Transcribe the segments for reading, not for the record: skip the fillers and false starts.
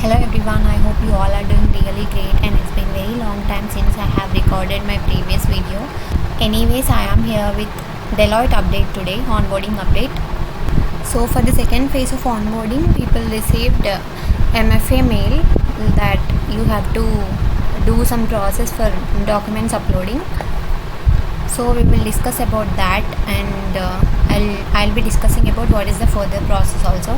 Hello everyone, I hope you all are doing really great, and it's been very long time since I have recorded my previous video. Anyways, I am here with Deloitte update today, onboarding update. So for the second phase of onboarding, people received MFA mail that you have to do some process for documents uploading. So we will discuss about that, and I'll be discussing about what is the further process also.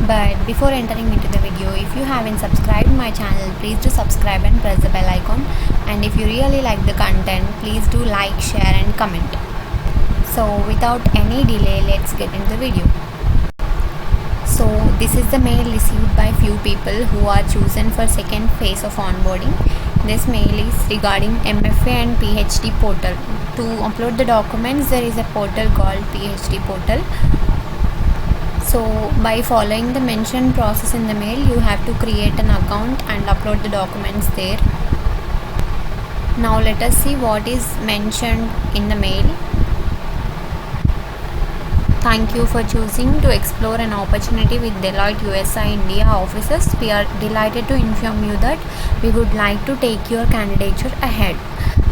But before entering into the video, if you haven't subscribed my channel, please do subscribe and press the bell icon. And if you really like the content, please do like, share and comment. So without any delay, let's get into the video. So this is the mail received by few people who are chosen for second phase of onboarding. This mail is regarding MFA and PHT portal. To upload the documents, there is a portal called PHT portal. So by following the mentioned process in the mail, you have to create an account and upload the documents there. Now let us see what is mentioned in the mail. Thank you for choosing to explore an opportunity with Deloitte USA India offices. We are delighted to inform you that we would like to take your candidature ahead.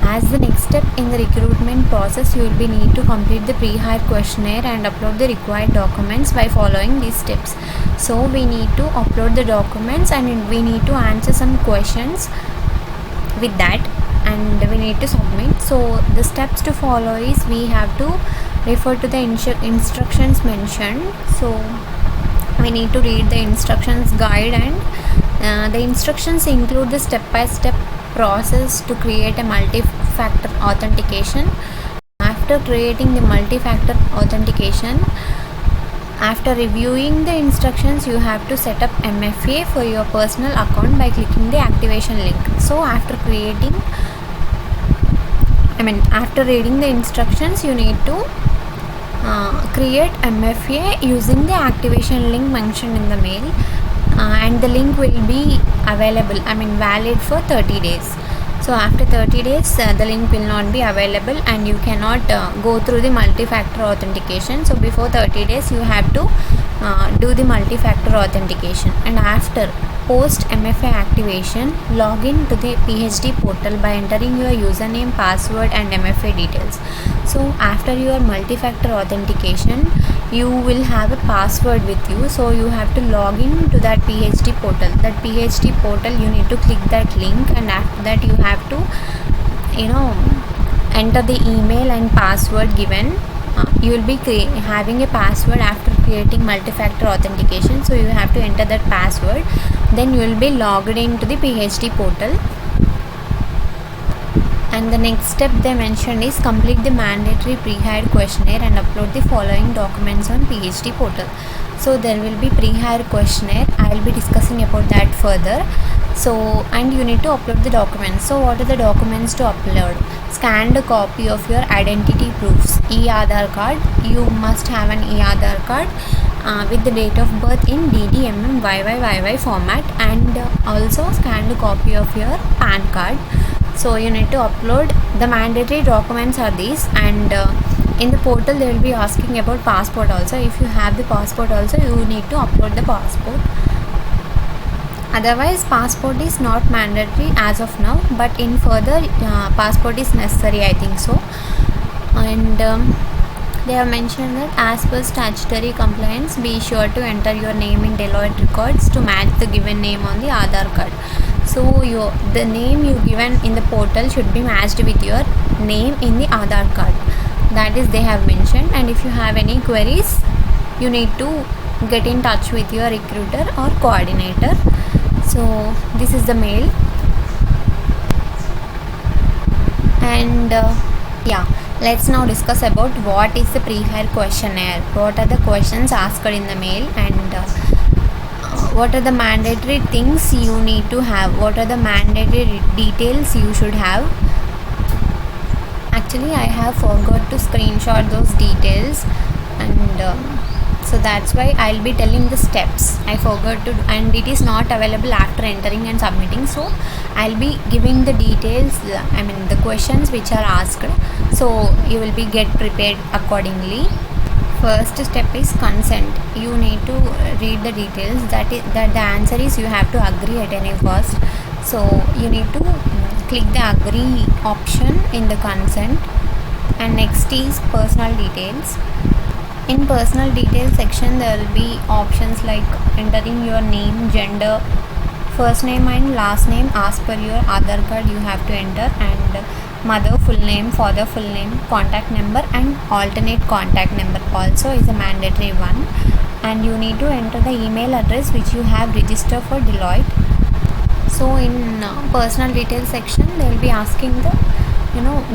As the next step in the recruitment process, you will be need to complete the pre-hire questionnaire and upload the required documents by following these steps. So we need to upload the documents and we need to answer some questions with that, and we need to submit. So the steps to follow is we have to refer to the instructions mentioned. So we need to read the instructions guide, and the instructions include the step-by-step process to create a multi-factor authentication. After creating the multi-factor authentication, after reviewing the instructions, you have to set up MFA for your personal account by clicking the activation link. So after reading the instructions, you need to create MFA using the activation link mentioned in the mail, and the link will be available, valid for 30 days. So after 30 days, the link will not be available and you cannot go through the multi-factor authentication. So before 30 days, you have to do the multi-factor authentication. And after post MFA activation, log in to the PHT portal by entering your username, password and MFA details. So after your multi-factor authentication, you will have a password with you. So you have to log in to that PHT portal. That PHT portal, you need to click that link, and after that you have to enter the email and password given. You will be having a password after creating multi-factor authentication. So you have to enter that password. Then you will be logged into the PHT portal. And the next step they mentioned is complete the mandatory pre-hire questionnaire and upload the following documents on PHT portal. So there will be pre-hire questionnaire. I will be discussing about that further. So, and you need to upload the documents. So what are the documents to upload? Scanned copy of your identity proofs, e-Aadhaar card. You must have an e-Aadhaar card with the date of birth in DD, MM, YY format, and also scanned copy of your PAN card. So you need to upload. The mandatory documents are these, and in the portal they will be asking about passport also. If you have the passport also, you need to upload the passport. Otherwise passport is not mandatory as of now, but in further passport is necessary, I think so. And they have mentioned that as per statutory compliance, be sure to enter your name in Deloitte records to match the given name on the Aadhaar card. So the name you given in the portal should be matched with your name in the Aadhaar card. That is they have mentioned. And if you have any queries, you need to get in touch with your recruiter or coordinator. So this is the mail. And let's now discuss about what is the pre-hire questionnaire. What are the questions asked in the mail, and what are the mandatory things you need to have, what are the mandatory details you should have. Actually I have forgot to screenshot those details, and so that's why I'll be telling the steps. I forgot to, and it is not available after entering and submitting. So I'll be giving the details, the questions which are asked. So you will be get prepared accordingly. First step is consent. You need to read the details. That the answer is you have to agree at any cost. So you need to click the agree option in the consent. And next is personal details. In personal details section, there will be options like entering your name, gender, first name and last name as per your Aadhaar card you have to enter, and mother full name, father full name, contact number and alternate contact number also is a mandatory one. And you need to enter the email address which you have registered for Deloitte. So in personal details section, they will be asking the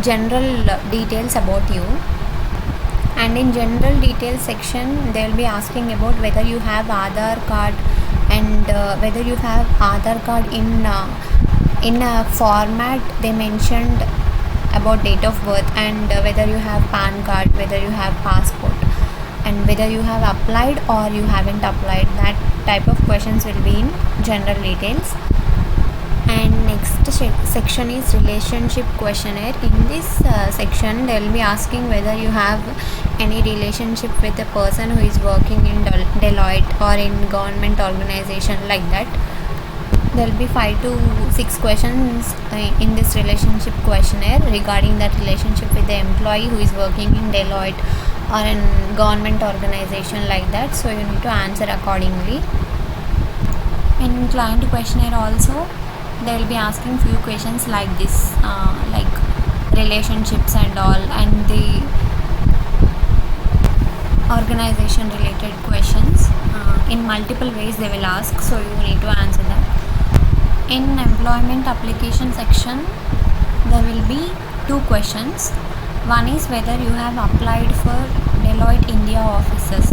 general details about you. And in general details section, they will be asking about whether you have Aadhaar card, and whether you have Aadhaar card in a format they mentioned about date of birth, and whether you have PAN card, whether you have passport, and whether you have applied or you haven't applied. That type of questions will be in general details. And next section is relationship questionnaire. In this section, they will be asking whether you have any relationship with a person who is working in Deloitte or in government organization like that. There will be 5 to 6 questions in this relationship questionnaire regarding that relationship with the employee who is working in Deloitte or in government organization like that. So you need to answer accordingly. In client questionnaire also, they will be asking few questions like this, like relationships and all, and the organization related questions in multiple ways they will ask, so you need to answer that. In employment application section, there will be 2 questions. One is whether you have applied for Deloitte India offices.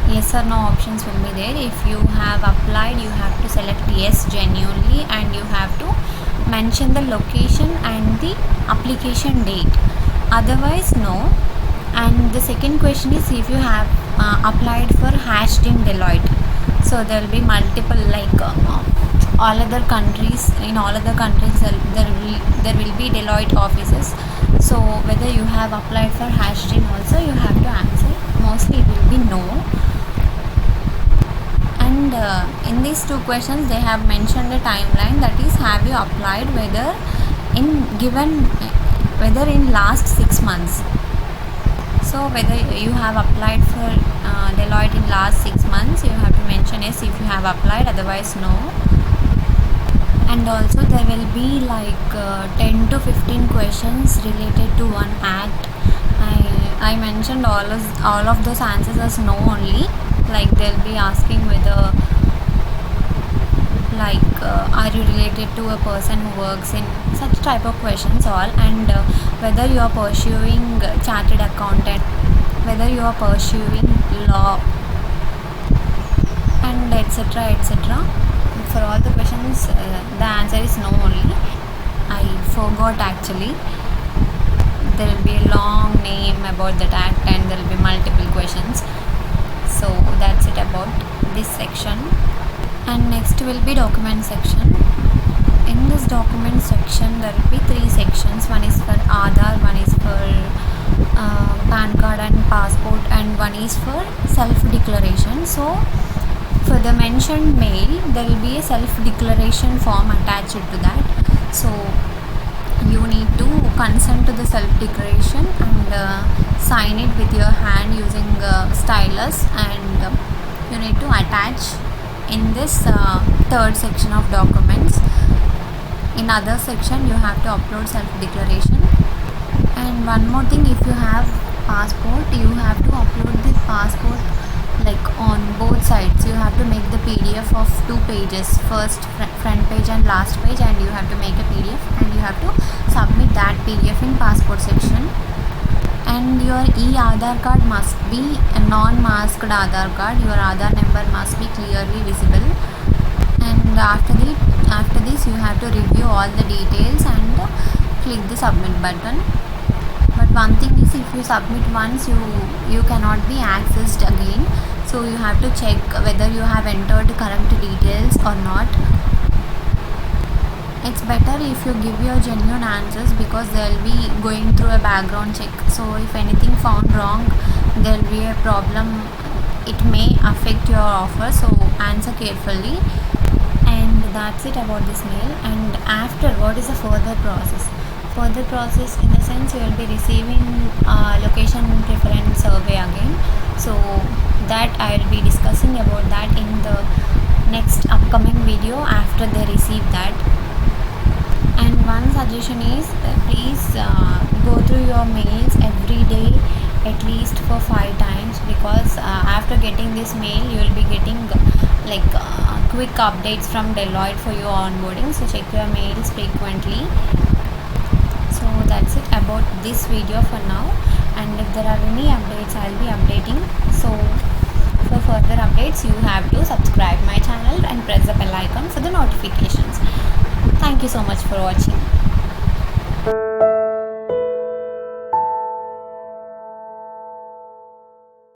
Yes or no options will be there. If you have applied, you have to select yes genuinely, and you have to mention the location and the application date. Otherwise no. And the second question is if you have applied for hashed in Deloitte. So there will be multiple, like all other countries, in all other countries there will be Deloitte offices. So whether you have applied for hashed in also, you have to answer. Mostly it will be no. And in these 2 questions, they have mentioned a timeline, that is, have you applied whether in last 6 months. So whether you have applied for Deloitte in last 6 months, you have to mention yes if you have applied, otherwise no. And also there will be like 10 to 15 questions related to one act. I mentioned all of those answers as no only. Like they'll be asking whether are you related to a person who works in such type of questions all, and whether you are pursuing chartered accountant, whether you are pursuing law, and etc. For all the questions, the answer is no only. I forgot actually. There will be a long name about that act, and there will be multiple questions. So that's it about this section. And next will be document section. In this document section, there will be 3 sections. One is for Aadhaar, one is for PAN card and passport, and one is for self-declaration. So for the mentioned mail, there will be a self-declaration form attached to that. So you need to consent to the self-declaration and sign it with your hand using stylus, and you need to attach in this 3rd section of documents. In other section, you have to upload self-declaration. And one more thing, if you have passport, you have to upload the passport like on both sides. You have to make the PDF of 2 pages, first front page and last page, and you have to make a PDF, and you have to submit that PDF in passport section. And your e-Aadhaar card must be a non-masked Aadhaar card. Your Aadhaar number must be clearly visible. And after this, you have to review all the details and click the submit button. But one thing is, if you submit once, you cannot be accessed again. So you have to check whether you have entered correct details or not. It's better if you give your genuine answers, because they'll be going through a background check. So if anything found wrong, there'll be a problem it may affect your offer, so answer carefully. And that's it about this mail. And after, what is the further process? Further process in the sense, you will be receiving location preference survey again, so that I will be discussing about that in the next upcoming video after they receive that. And one suggestion is please go through your mails every day at least for 5 times, because after getting this mail you will be getting quick updates from Deloitte for your onboarding, so check your mails frequently. So that's it about this video for now, and if there are any updates I'll be updating. So for further updates you have to subscribe my channel and press the bell icon for the notifications. Thank you so much for watching.